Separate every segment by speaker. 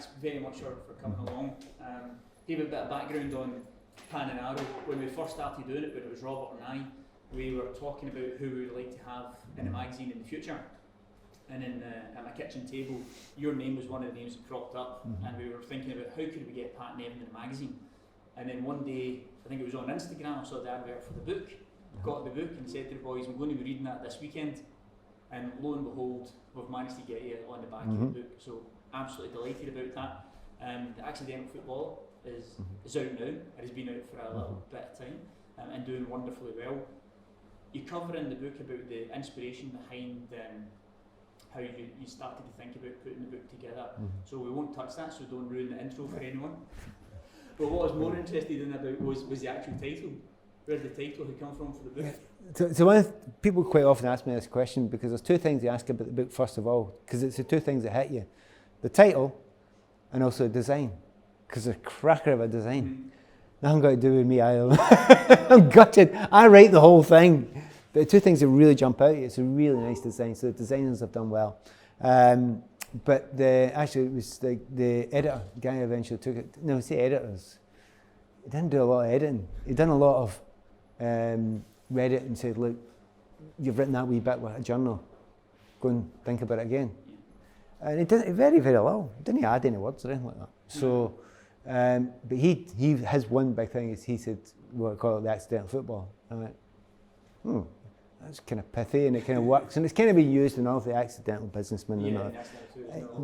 Speaker 1: thanks very much for coming along. Give a bit of background on PANINARO. When we first started doing it, when it was Robert and I, we were talking about who we would like to have in the magazine in the future. And at my kitchen table, your name was one of the names that cropped up, and we were thinking about how could we get Pat Nevin in the magazine. And then one day, I think it was on Instagram, I saw the advert for the book, got the book and said to the boys, I'm going to be reading that this weekend. And lo and behold, we've managed to get you on the back of the book, so absolutely delighted about that. The Accidental Footballer is out now. It has been out for a little bit of time and doing wonderfully well. You cover in the book about the inspiration behind how you started to think about putting the book together. So we won't touch that, so don't ruin the intro for anyone. But what I was more interested in about was the actual title. Where did the title come from for the book?
Speaker 2: So people quite often ask me this question because there's two things they ask about the book first of all, because it's the two things that hit you. The title and also the design, because it's a cracker of a design. Nothing got to do with me either. I'm gutted. I write the whole thing. But the two things that really jump out, it's a really nice design, so the designers have done well. But actually it was the editor, the guy who eventually took it. No, it's the editors. He didn't do a lot of editing. He done a lot of, read it and said, look, you've written that wee bit with a journal. Go and think about it again. And he did it very, very little. He didn't add any words or anything like that. So, but his one big thing is he said, what I call it the accidental football. And I went, that's kind of pithy and it kind of works. And it's kind of been used in all the accidental businessmen and all.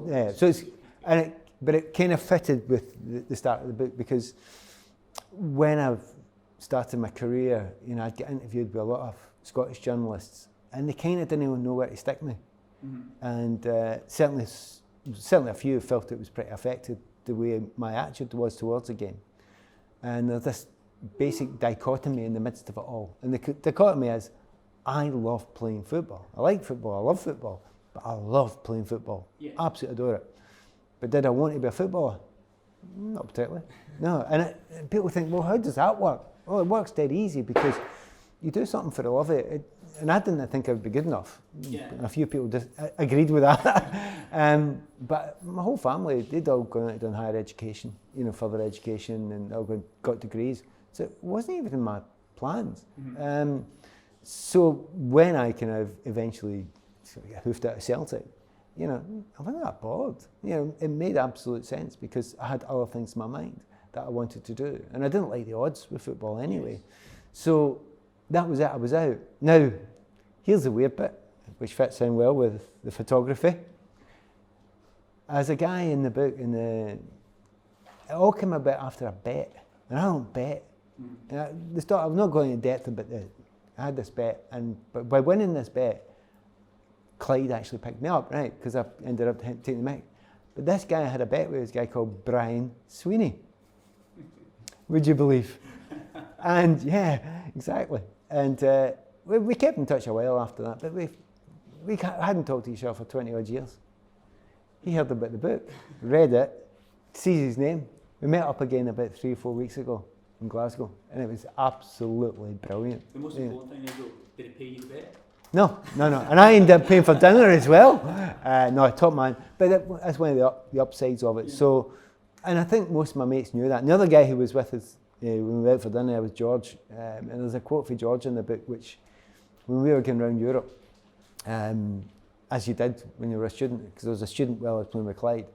Speaker 2: Yeah, so it's, but it kind of fitted with the start of the book, because when I've started my career, you know, I'd get interviewed with a lot of Scottish journalists and they kind of didn't even know where to stick me. And certainly a few felt it was pretty affected the way my attitude was towards the game. And there's this basic dichotomy in the midst of it all. And the dichotomy is, I love playing football. I like football, I love football, but I love playing football. Yeah. Absolutely adore it. But did I want to be a footballer? Not particularly. No. And people think, well, how does that work? Well, it works dead easy because you do something for the love of it. And I didn't think I would be good enough. Yeah. A few people just agreed with that. But my whole family, they'd all gone out and done higher education, you know, further education, and all got degrees. So it wasn't even in my plans. So when I kind of eventually sort of got hoofed out of Celtic, you know, I wasn't that bored. You know, it made absolute sense because I had other things in my mind that I wanted to do. And I didn't like the odds with football anyway. So that was it, I was out. Now, here's the weird bit, which fits in well with the photography. As a guy in the book, it all came about after a bet. And I don't bet. And I'm not going into depth about it. I had this bet, but by winning this bet, Clyde actually picked me up, right? Because I ended up taking the mic. But this guy had a bet with this guy called Brian Sweeney. Would you believe? And yeah, exactly. And we kept in touch a while after that, but we hadn't talked to each other for 20 odd years. He heard about the book, read it, sees his name. We met up again about 3 or 4 weeks ago in Glasgow, and it was absolutely brilliant.
Speaker 1: The most important thing is, though, did he pay you the bet?
Speaker 2: No. And I ended up paying for dinner as well. No, top man. But that's one of the upsides of it. Yeah. So, and I think most of my mates knew that. And the other guy who was with us when we went out for dinner was George. And there's a quote for George in the book, which when we were going around Europe, as you did when you were a student, because I was a student while I was playing with Clyde,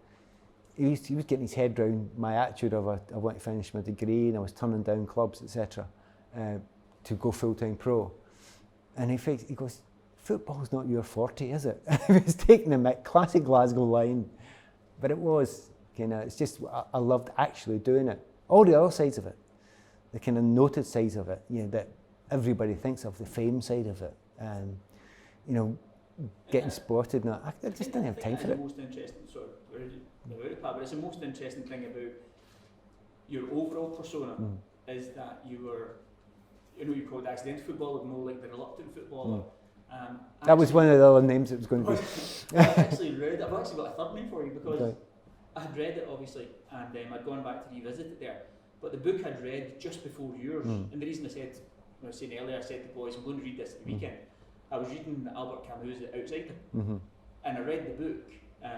Speaker 2: he was getting his head round my attitude of I want to finish my degree and I was turning down clubs, etc., to go full-time pro. And he goes, football's not your forte, is it? He was taking the classic Glasgow line, but it was, you know, it's just, I loved actually doing it. All the other sides of it, the kind of noted sides of it, you know, that everybody thinks of, the fame side of it, you know, getting spotted. No, I just didn't have time for it.
Speaker 1: The most interesting, but it's the most interesting thing about your overall persona is that you were, you know, you called accidental footballer, more like the reluctant footballer.
Speaker 2: That was one of the other names it was going to be.
Speaker 1: I've actually got a third name for you because I had read it obviously, and I'd gone back to revisit it there. But the book I'd read just before yours, and the reason I said, when I was saying earlier, I said to the boys, I'm going to read this at the weekend. I was reading Albert Camus' The Outsider, and I read the book,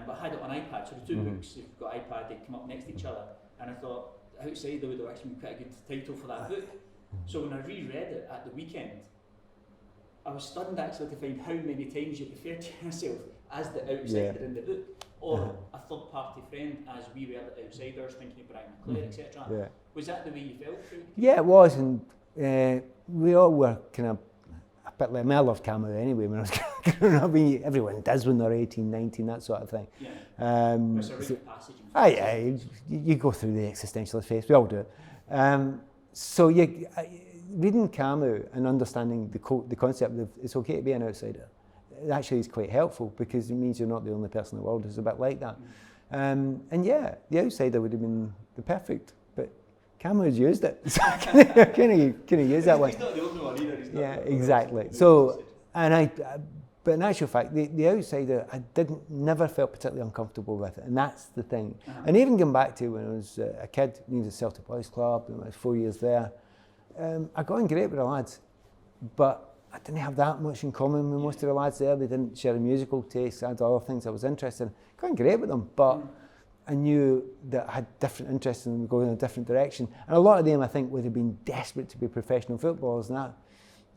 Speaker 1: but I had it on iPad, so the two books, if you've got iPad, they come up next to each other, and I thought, Outsider would have actually been quite a good title for that book. So when I reread it at the weekend, I was stunned actually to find how many times you refer to yourself as the outsider in the book, or a third party friend, as we were the outsiders, thinking of Brian McClure, etc.
Speaker 2: Yeah.
Speaker 1: Was that the way you felt through?
Speaker 2: Yeah, it was, and we all were kind of a bit like, I mean, I loved Camus anyway when I was growing up. I mean, everyone does when they're 18, 19, that sort of thing.
Speaker 1: Yeah.
Speaker 2: It's
Speaker 1: a rite of passage.
Speaker 2: You go through the existentialist phase, we all do it. So reading Camus and understanding the concept of it's okay to be an outsider, it actually is quite helpful, because it means you're not the only person in the world who's a bit like that. And yeah, the outsider would have been the perfect, but Camus used it. So can he use that one?
Speaker 1: He's not the only one either.
Speaker 2: Yeah, exactly. So, but in actual fact, the outsider, I never felt particularly uncomfortable with it, and that's the thing. And even going back to when I was a kid, I was at Celtic Boys Club, and I was 4 years there, I got on great with the lads, but I didn't have that much in common with most of the lads there. They didn't share a musical taste, I had other things I was interested in. Got on great with them, but I knew that I had different interests and going in a different direction. And a lot of them, I think, would have been desperate to be professional footballers, and that,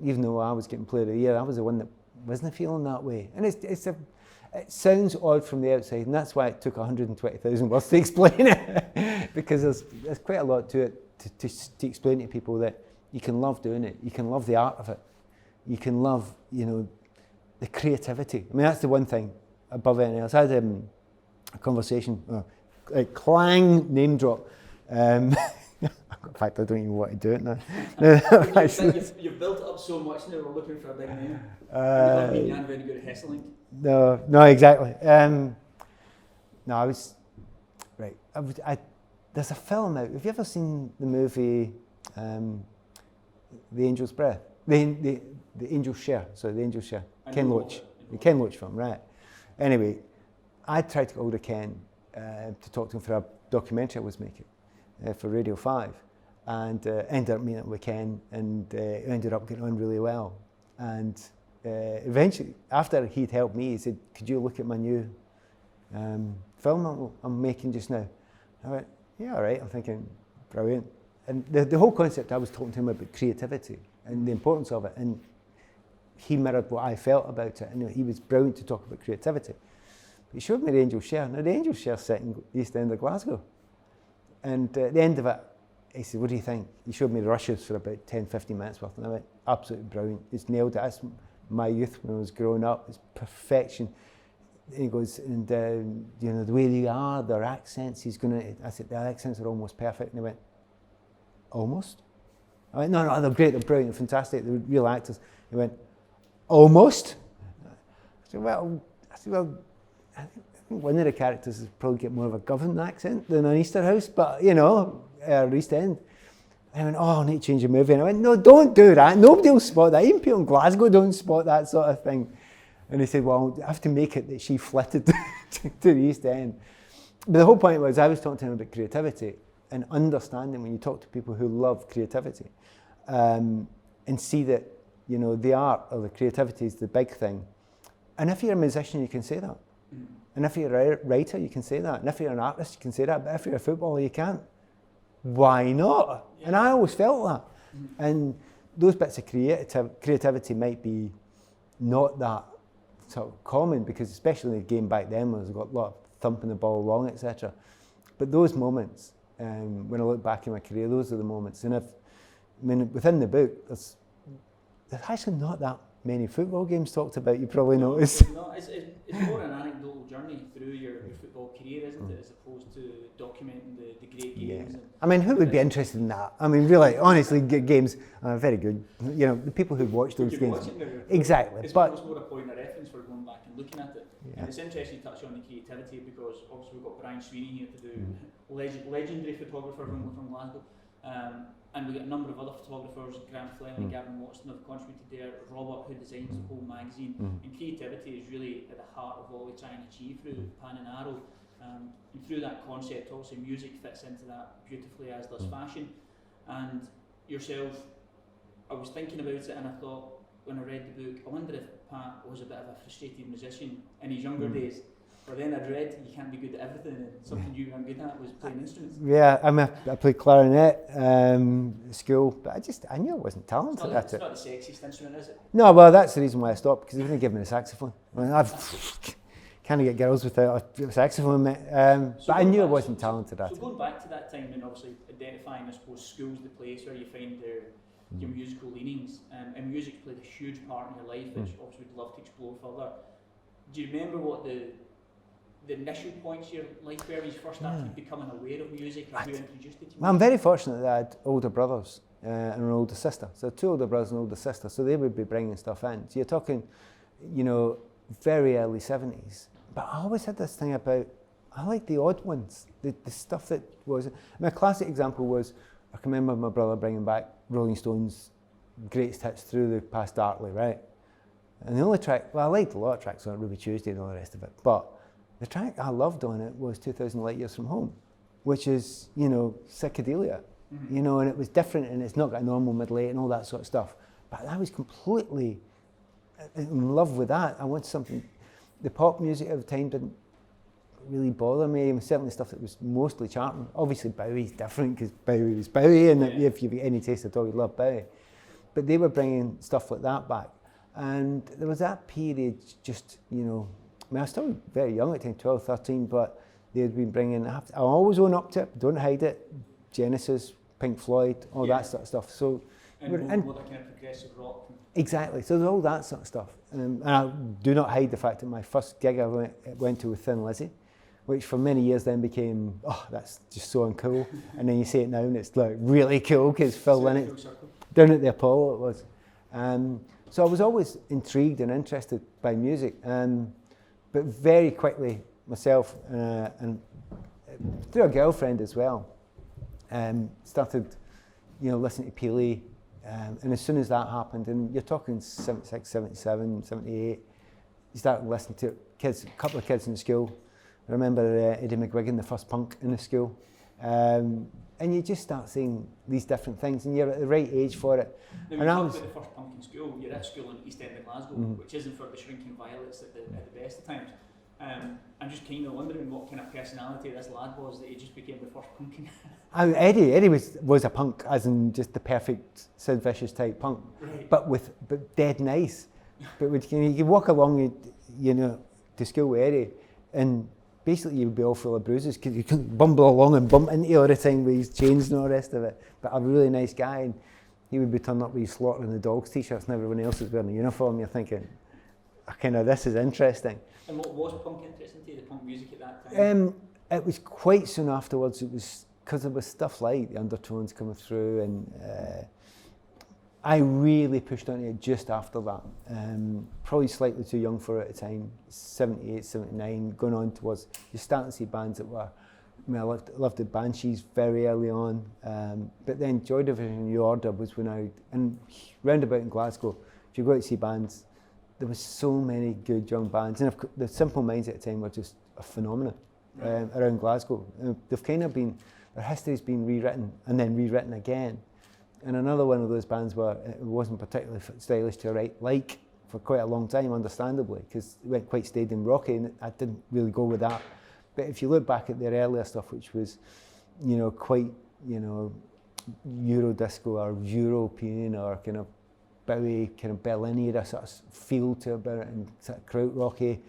Speaker 2: even though I was getting Player of the Year, I was the one that wasn't feeling that way. And it sounds odd from the outside, and that's why it took 120,000 words to explain it, because there's quite a lot to it to explain to people that you can love doing it, you can love the art of it, you can love, the creativity. I mean, that's the one thing above anything else. I had a conversation, clang name drop. In fact, I don't even want to do it now.
Speaker 1: You've built it up so much now, we're looking for a big name. You haven't been very good at Hesseling.
Speaker 2: No, exactly. There's a film out. Have you ever seen the movie The Angel's Breath? The Angel's Share. Sorry, The Angel's Share. Ken Loach. The Ken Loach film, right. Anyway, I tried to get hold of Ken to talk to him for a documentary I was making for Radio 5, and ended up meeting with Ken, and ended up getting on really well. And eventually, after he'd helped me, he said, "Could you look at my new film I'm making just now?" I went, "Yeah, all right." I'm thinking, brilliant. And the whole concept, I was talking to him about creativity and the importance of it, and he mirrored what I felt about it, and he was brilliant to talk about creativity. But he showed me the Angel's Share. Now, the Angel's Share set in the East End of Glasgow. And at the end of it, he said, "What do you think?" He showed me the rushes for about 10, 15 minutes worth, and I went, "Absolutely brilliant. It's nailed it. That's my youth when I was growing up. It's perfection." And he goes, "And the way they are, their accents," I said, "The accents are almost perfect." And he went, "Almost?" I went, No, they're great, they're brilliant, they're fantastic, they're real actors." He went, "Almost?" I said, well, I think one of the characters is probably get more of a Govan accent than an Easterhouse, but East End. And I went, "Oh, I need to change the movie." And I went, "No, don't do that. Nobody will spot that. Even people in Glasgow don't spot that sort of thing." And he said, "Well, I have to make it that she flitted to the East End." But the whole point was, I was talking to him about creativity and understanding when you talk to people who love creativity, and see that, the art or the creativity is the big thing. And if you're a musician, you can say that. And if you're a writer, you can say that. And if you're an artist, you can say that. But if you're a footballer, you can't. Why not? Yeah. And I always felt that. And those bits of creativity might be not that sort of common, because especially in the game back then, when there's got a lot of thumping the ball along, etc. But those moments, when I look back in my career, those are the moments. And within the book, there's actually not that many football games talked about, you probably noticed.
Speaker 1: No, it's more an anecdotal journey through your football career, isn't it, as opposed to documenting the great games.
Speaker 2: Yeah. I mean, who would be interested in that? I mean, really, honestly, games are very good. The people who watch those games. Exactly.
Speaker 1: It's more a point of reference for going back and looking at it.
Speaker 2: Yeah.
Speaker 1: And it's interesting to touch on the creativity, because obviously we've got Brian Sweeney here to do legendary photographer from Glasgow. And we've got a number of other photographers, Grant Fleming and Gavin Watson have contributed there, Robert, who designs the whole magazine. And creativity is really at the heart of what we try and achieve through PANINARO. And through that concept, obviously music fits into that beautifully, as does fashion. And yourself, I was thinking about it, and I thought, when I read the book, I wonder if Pat was a bit of a frustrated musician in his younger days. But then I'd read you can't be good at everything, and something you weren't good at was playing instruments.
Speaker 2: Yeah, I played clarinet at school, but I knew I wasn't talented at
Speaker 1: It's
Speaker 2: it.
Speaker 1: not the sexiest instrument, is it?
Speaker 2: No, well, that's the reason why I stopped, because they wouldn't give me the saxophone. I mean, can't get girls without a saxophone, mate. But I knew I wasn't talented at it.
Speaker 1: So going back to that time and obviously identifying, I suppose, school's the place where you find your musical leanings, and music's played a huge part in your life, which obviously we'd love to explore further. Do you remember what the initial points of your life where you first started becoming aware of music, or who introduced it to you?
Speaker 2: I'm very fortunate that I had older brothers and an older sister. So 2 older brothers and an older sister, so they would be bringing stuff in. So you're talking, very early 70s. But I always had this thing about, I like the odd ones, the stuff that was... My classic example was, I can remember my brother bringing back Rolling Stones' greatest hits through the past Dartley, right? And the only track, well, I liked a lot of tracks on it, Ruby Tuesday and all the rest of it, but the track I loved on it was 2000 Light Years From Home, which is, psychedelia, and it was different, and it's not got a normal middle eight and all that sort of stuff. But I was completely in love with that. I wanted something... The pop music at the time didn't really bother me. It was certainly stuff that was mostly charting. Obviously Bowie's different because Bowie was Bowie, and if you've got any taste at all, you love Bowie. But they were bringing stuff like that back. And there was that period just, I was still very young at the time, 12, 13, but they had been bringing, I always own up to it, don't hide it, Genesis, Pink Floyd, all that sort of stuff. So
Speaker 1: and more that kind of progressive rock.
Speaker 2: Exactly, so there's all that sort of stuff. And I do not hide the fact that my first gig I went to with Thin Lizzy, which for many years then became, that's just so uncool. And then you say it now and it's like really cool because Phil Lynott, down at the Apollo it was. So I was always intrigued and interested by music, but very quickly myself and through a girlfriend as well, started listening to Peely. And as soon as that happened, and you're talking 76, 77, 78, you start listening to kids, a couple of kids in school. I remember Eddie McGuigan, the first punk in the school. And you just start seeing these different things, and you're at the right age for it.
Speaker 1: Now, when you talk about the first punk in school, you're at school in East End of Glasgow, which isn't for the shrinking violets at the best of times. I'm just kind of wondering what kind of personality this lad was that he just became the first punk in.
Speaker 2: Eddie was a punk, as in just the perfect Sid Vicious type punk,
Speaker 1: right.
Speaker 2: but dead nice. But you could walk along, to school with Eddie, and basically you would be all full of bruises because you could bumble along and bump into you all the time with his chains and all the rest of it. But a really nice guy, and he would be turning up with his Slaughtering the Dogs t-shirts and everyone else is wearing a uniform. You're thinking, this is interesting.
Speaker 1: And what was punk interesting to you, the punk music at that time?
Speaker 2: It was quite soon afterwards. It was because there was stuff like the Undertones coming through, and I really pushed on it just after that. Probably slightly too young for it at the time, 78, 79, going on towards, you're starting to see bands that were, I loved the Banshees very early on, but then Joy Division and New Order was when and roundabout in Glasgow, if you go out to see bands, there was so many good young bands, and the Simple Minds at the time were just a phenomenon around Glasgow. They've kind of been, their history's been rewritten and then rewritten again. And another one of those bands where it wasn't particularly stylish to like for quite a long time, understandably, because it went quite stadium rocky, and I didn't really go with that. But if you look back at their earlier stuff, which was, quite, Euro disco or European or kind of Bowie, kind of Berlin era sort of feel to about it, and sort of krautrocky,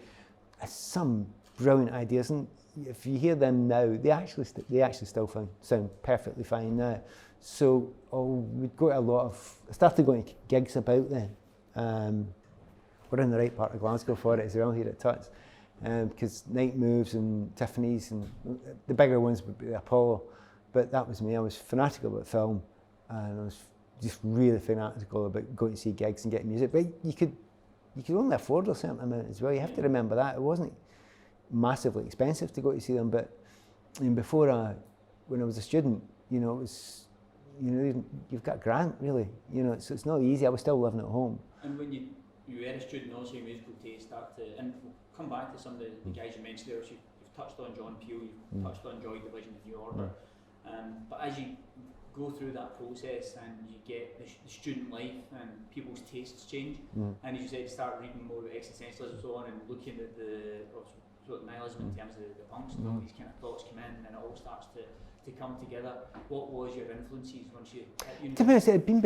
Speaker 2: some brilliant ideas. And if you hear them now, they actually still sound perfectly fine now. So we'd go to I started going to gigs about then. We're in the right part of Glasgow for it as well here at Tuts, because Night Moves and Tiffany's, and the bigger ones would be the Apollo. But that was me. I was fanatical about film, and I was just really fanatical about going to see gigs and getting music. But you could only afford a certain amount as well. You have to remember that. It wasn't massively expensive to go to see them, but before when I was a student, it was, you've got a grant really, so it's not easy. I was still living at home.
Speaker 1: And when you were a student, also your musical taste started to, and we'll come back to some of the guys you mentioned there. So you've touched on John Peel, you've touched on Joy Division and New Order, but as you go through that process and you get the student life and people's tastes change, and as you said, you start reading more about existentialism and so on, and looking at the absolute nihilism in terms of the punks and all these kind of thoughts come in, and it all starts to come together. What was your influences once you hit university?
Speaker 2: To be honest, it had been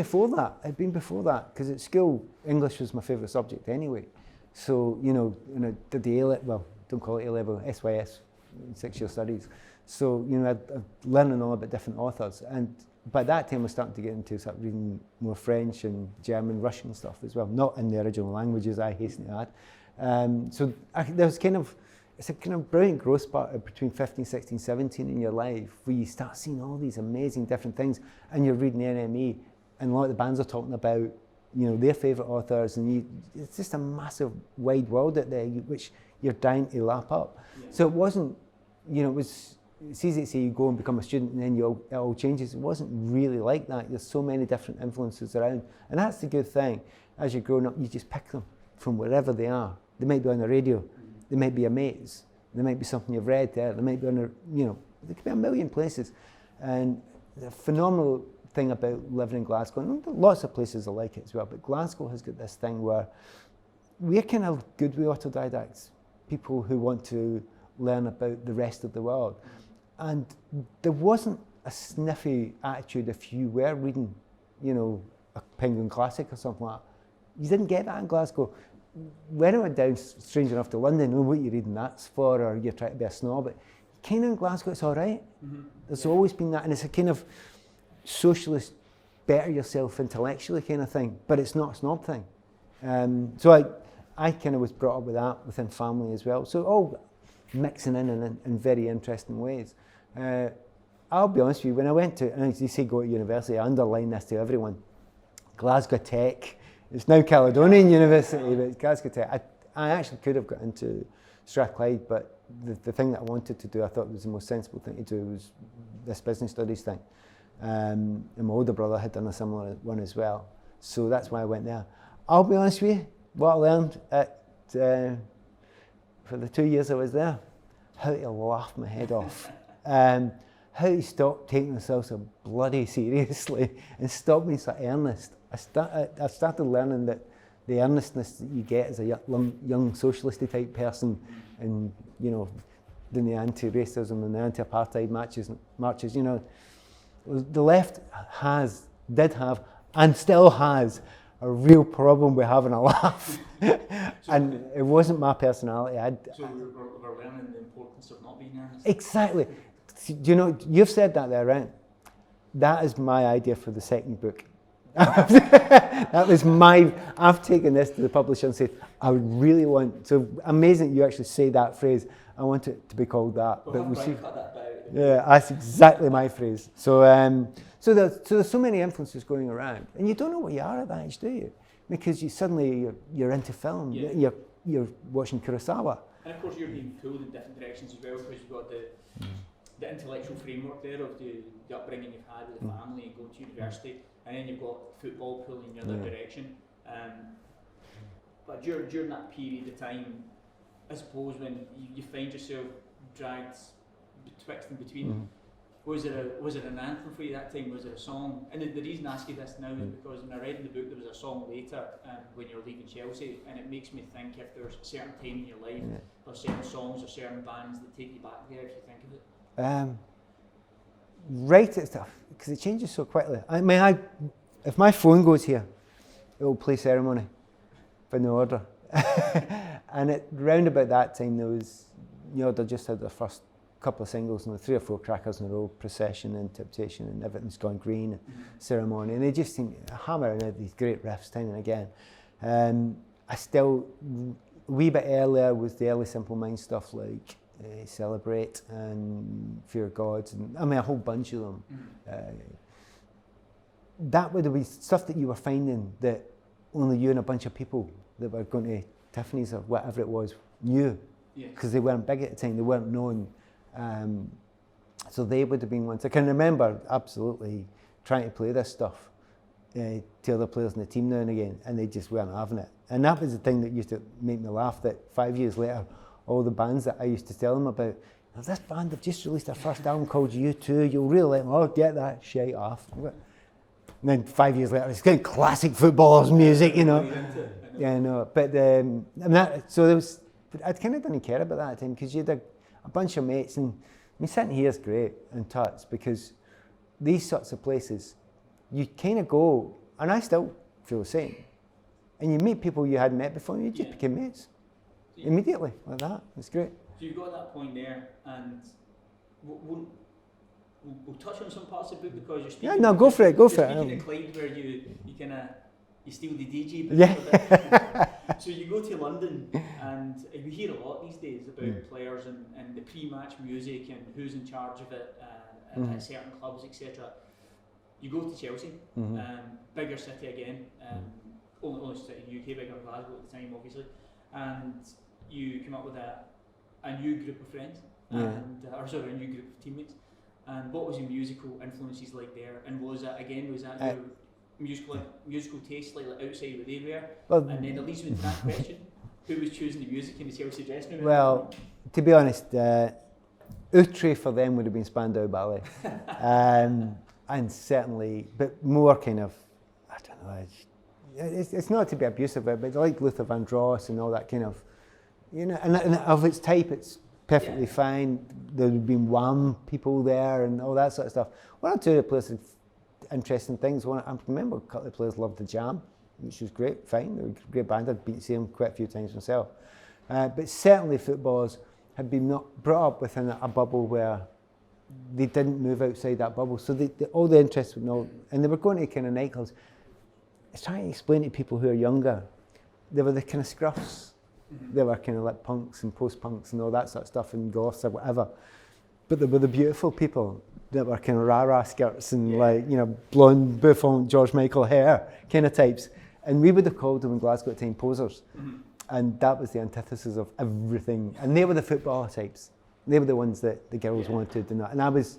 Speaker 2: before that. Because at school, English was my favourite subject anyway. So, did the A-level, well, don't call it A-level, SYS, 6-year studies. So, I'd learning all about different authors. And by that time, I was starting to get into sort of reading more French and German, Russian stuff as well. Not in the original languages, I hasten to add. There was it's a kind of brilliant growth spurt between 15, 16, 17 in your life, where you start seeing all these amazing different things, and you're reading the NME, and a lot of the bands are talking about, their favourite authors, and it's just a massive wide world out there, which you're dying to lap up. Yeah. So it wasn't, it's easy to say you go and become a student and then it all changes. It wasn't really like that. There's so many different influences around, and that's the good thing. As you're growing up, you just pick them from wherever they are. They might be on the radio. They might be your mates. There might be something you've read there. They might be on there could be a million places. And the phenomenal thing about living in Glasgow, and lots of places are like it as well, but Glasgow has got this thing where we're kind of good with autodidacts, people who want to learn about the rest of the world. And there wasn't a sniffy attitude if you were reading, a Penguin Classic or something like that. You didn't get that in Glasgow. When I went down, strange enough, to London, what you're reading that's for, or you're trying to be a snob, but kind of in Glasgow, it's all right. There's always been that, and it's a kind of socialist, better yourself intellectually kind of thing, but it's not a snob thing. So I kind of was brought up with that within family as well. So all mixing in very interesting ways. I'll be honest with you, when I went to, and as you say, go to university, I underline this to everyone, Glasgow Tech. It's now Caledonian University, but it's Glasgow Tech. I actually could have got into Strathclyde, but the thing that I wanted to do, I thought was the most sensible thing to do, was this business studies thing. And my older brother had done a similar one as well. So that's why I went there. I'll be honest with you, what I learned for the 2 years I was there, how to laugh my head off. How to stop taking myself so bloody seriously and stop being so earnest. I started learning that the earnestness that you get as a young socialisty type person, and doing the anti-racism and the anti-apartheid marches, the left did have and still has a real problem with having a laugh. And it wasn't my personality.
Speaker 1: So we're learning the importance of not being earnest.
Speaker 2: Exactly. You've said that there, right? That is my idea for the second book. That was I've taken this to the publisher and said, I would really want, so amazing you actually say that phrase. I want it to be called that.
Speaker 1: Well,
Speaker 2: but we'll see.
Speaker 1: Cut that out.
Speaker 2: Yeah, that's exactly my phrase. So there's so many influences going around, and you don't know what you are at that age, do you? Because you're into film. Yeah. You're watching Kurosawa.
Speaker 1: And of course you're being pulled in different directions as well, because you've got the intellectual framework there of the upbringing you've had with the family and going to university, and then you've got football pulling in the other direction. But during that period of time, I suppose when you find yourself dragged betwixt and between, was it an anthem for you that time? Was it a song? And the reason I ask you this now is because when I read in the book there was a song later when you're leaving Chelsea, and it makes me think if there's a certain time in your life or certain songs or certain bands that take you back there, if you think of it.
Speaker 2: Right at stuff, because it changes so quickly. If my phone goes here, it will play Ceremony, but no order. And round about that time, there was, they just had their first couple of singles, 3 or 4 crackers in a row, Procession and Temptation and Everything's Gone Green and Ceremony, and they just seem to hammer out these great riffs time and again. I still, a wee bit earlier was the early Simple Minds stuff like Celebrate and Fear of Gods, and a whole bunch of them. That would be stuff that you were finding that only you and a bunch of people that were going to Tiffany's or whatever it was knew, because they weren't big at the time, they weren't known. So they would have been ones. I can remember absolutely trying to play this stuff to other players in the team now and again, and they just weren't having it. And that was the thing that used to make me laugh, that 5 years later, all the bands that I used to tell them about, this band have just released their first album called U2, you'll really like them, oh, get that shite off. And then 5 years later, it's kind of classic footballers music, Yeah, no, but so there was but I kind of didn't care about that at the time because you had a bunch of mates, and I mean, sitting here is great in Tuts because these sorts of places, you kind of go, and I still feel the same, and you meet people you hadn't met before, and you just became mates immediately like that. It's great.
Speaker 1: So you got that point there, and we'll touch on some parts of the book because you're speaking.
Speaker 2: Yeah, no, go for it.
Speaker 1: You're speaking to Clyde where you kind of steal the DJ.
Speaker 2: Yeah.
Speaker 1: So you go to London, and we hear a lot these days about players and the pre-match music and who's in charge of it at certain clubs, etc. You go to Chelsea, bigger city again, only city in the UK, bigger than Glasgow at the time, obviously, and you come up with a new group of friends, and a new group of teammates. And what was your musical influences like there? And was that your musical taste slightly outside what they were?
Speaker 2: Well,
Speaker 1: and then it leads me to that question: who was choosing the music in the Chelsea dressing room?
Speaker 2: Well, to be honest, outre for them would have been Spandau Ballet, and certainly, but more kind of, I don't know. It's not to be abusive, but like Luther Vandross and all that kind of, you know, and of its type, it's perfectly fine. There would have been Wham people there and all that sort of stuff. One or two of the players had interesting things. I remember a couple of players loved the Jam, which was great, fine. They were a great band. I'd been to see them quite a few times myself. But certainly footballers had been not brought up within a bubble where they didn't move outside that bubble. So all the interest would know, and they were going to kind of nightclubs. I was trying to explain to people who are younger, they were the kind of scruffs. They were kind of like punks and post-punks and all that sort of stuff and goths or whatever. But they were the beautiful people that were kind of rah-rah skirts and like, you know, blonde, bouffant, George Michael hair kind of types. And we would have called them in Glasgow at the time posers. And that was the antithesis of everything. And they were the footballer types. They were the ones that the girls wanted. And I was,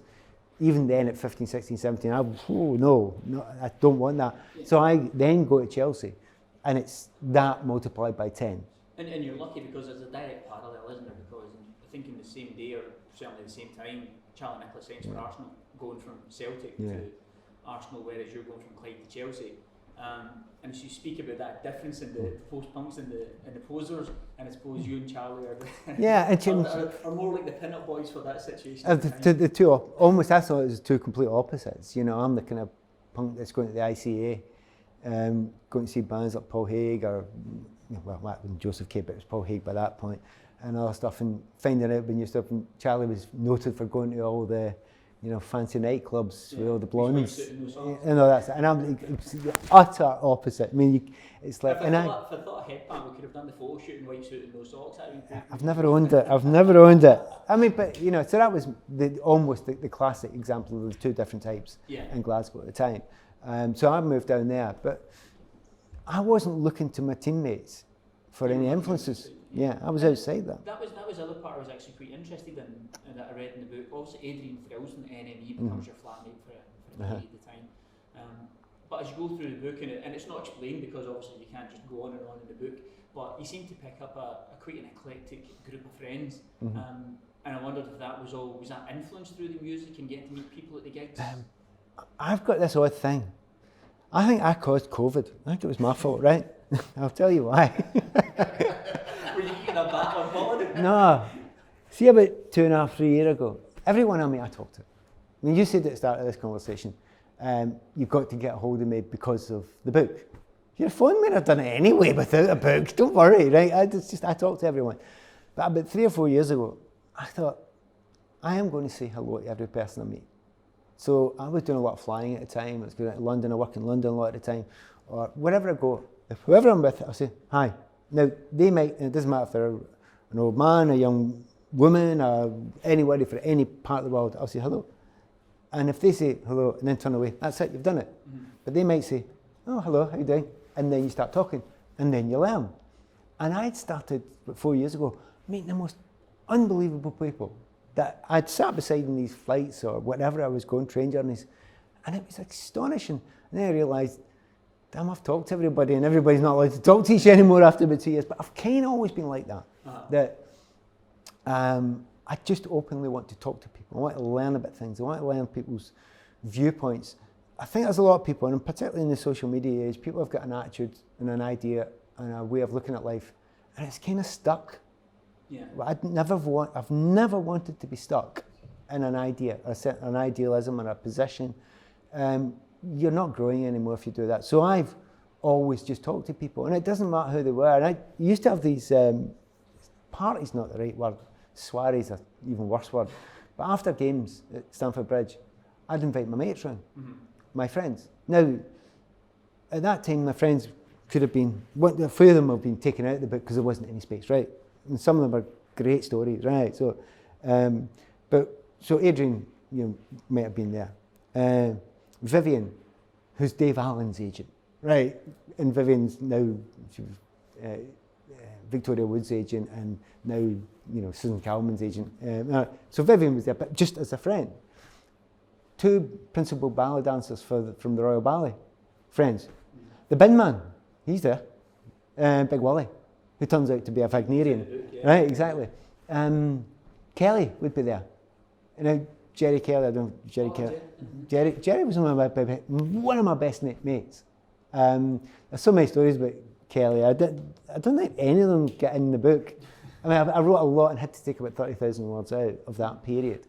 Speaker 2: even then at 15, 16, 17, no, I don't want that. So I then go to Chelsea and it's that multiplied by 10.
Speaker 1: And you're lucky because there's a direct parallel, isn't there? Because I think in the same day, or certainly the same time, Charlie Nicholas signs for Arsenal, going from Celtic to Arsenal, whereas you're going from Clyde to Chelsea. And as you speak about that difference in the post-punks and the posers, and I suppose you and Charlie are more like the pin-up boys for that situation.
Speaker 2: The two, almost I thought it was two complete opposites. You know, I'm the kind of punk that's going to the ICA, going to see bands like Paul Haig or, well, when Joseph K, but it was Paul Haig by that point, and all that stuff, and finding out when you stuff. And Charlie was noted for going to all the, you know, fancy nightclubs with all the blondes, and all that. And I'm the utter opposite. I mean, it's like,
Speaker 1: if I thought a headband, we could have done the photo shoot in white suit and no socks.
Speaker 2: I've never owned it. I mean, but you know, so that was almost the classic example of the two different types in Glasgow at the time. So I moved down there, but I wasn't looking to my teammates for any influences. Yeah, I was outside that.
Speaker 1: That was the other part I was actually quite interested in, and that I read in the book. Also, Adrian Frills from NME becomes your flatmate for a day at the time. But as you go through the book, and it's not explained because obviously you can't just go on and on in the book, but you seem to pick up a quite an eclectic group of friends. And I wondered if that was that influenced through the music and getting to meet people at the gigs?
Speaker 2: I've got this odd thing. I think I caused COVID. I think it was my fault, right? I'll tell you why.
Speaker 1: Were you eating a bat on holiday?
Speaker 2: No. See, about 2.5, 3 years ago, everyone I meet I talk to. I mean, you said at the start of this conversation, you've got to get a hold of me because of the book. Your phone may have done it anyway without a book. Don't worry, right? I talk to everyone. But about 3 or 4 years ago, I thought, I am going to say hello to every person I meet. So I was doing a lot of flying at the time. I was going to London. I work in London a lot at the time. Or wherever I go, if whoever I'm with, I'll say, hi. Now, they might, and it doesn't matter if they're an old man, a young woman, or anybody from any part of the world, I'll say hello. And if they say hello and then turn away, that's it, you've done it. But they might say, oh, hello, how you doing? And then you start talking, and then you learn. And I'd started, about 4 years ago, meeting the most unbelievable people that I'd sat beside in these flights or whatever I was going, train journeys, and it was astonishing. And then I realised, damn, I've talked to everybody and everybody's not allowed to talk to each other after about 2 years, but I've kind of always been like that. That I just openly want to talk to people. I want to learn about things. I want to learn people's viewpoints. I think there's a lot of people, and particularly in the social media age, people have got an attitude and an idea and a way of looking at life, and it's kind of stuck.
Speaker 1: Yeah.
Speaker 2: I've never wanted to be stuck in an idea, an idealism or a position. You're not growing anymore if you do that. So I've always just talked to people, and it doesn't matter who they were. And I used to have these parties, not the right word, soirees are even worse word. But after games at Stamford Bridge, I'd invite my mates round, my friends. Now, at that time, my friends could have been, a few of them have been taken out of the book because there wasn't any space, right? And some of them are great stories, right? So, so Adrian, might have been there. Vivian, who's Dave Allen's agent, right? And Vivian's now, she was Victoria Wood's agent, and now, Susan Calman's agent. So Vivian was there, but just as a friend. 2 principal ballet dancers from the Royal Ballet, friends. The bin man, he's there. Big Willie, who turns out to be a Wagnerian. Right, exactly. Kelly would be there. Jerry Kelly, I don't know Jerry Kelly. Jerry was one of my best mates. There's so many stories about Kelly. I don't think any of them get in the book. I mean, I wrote a lot and had to take about 30,000 words out of that period.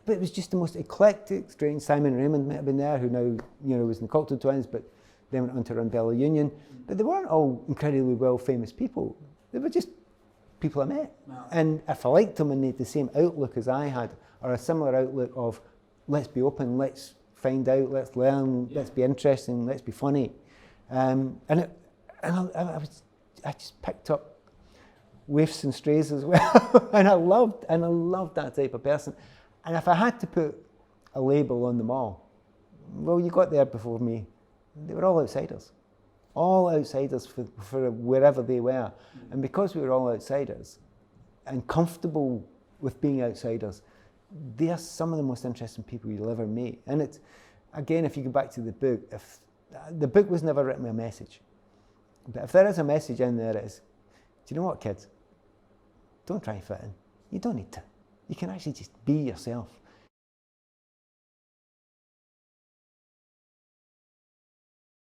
Speaker 2: But it was just the most eclectic, strange. Simon Raymond might have been there, who now was in the Cocktail Twins, but then went on to run Bella Union. But they weren't all incredibly well famous people. They were just people I met. Wow. And if I liked them and they had the same outlook as I had, or a similar outlook of let's be open, let's find out, let's learn, let's be interesting, let's be funny. I just picked up waifs and strays as well. and I loved that type of person. And if I had to put a label on them all, well, you got there before me. They were all outsiders for wherever they were. And because we were all outsiders and comfortable with being outsiders, they are some of the most interesting people you'll ever meet. And it's, again, if you go back to the book, if the book was never written with a message, but if there is a message in there, it is, do you know what, kids? Don't try and fit in. You don't need to. You can actually just be yourself.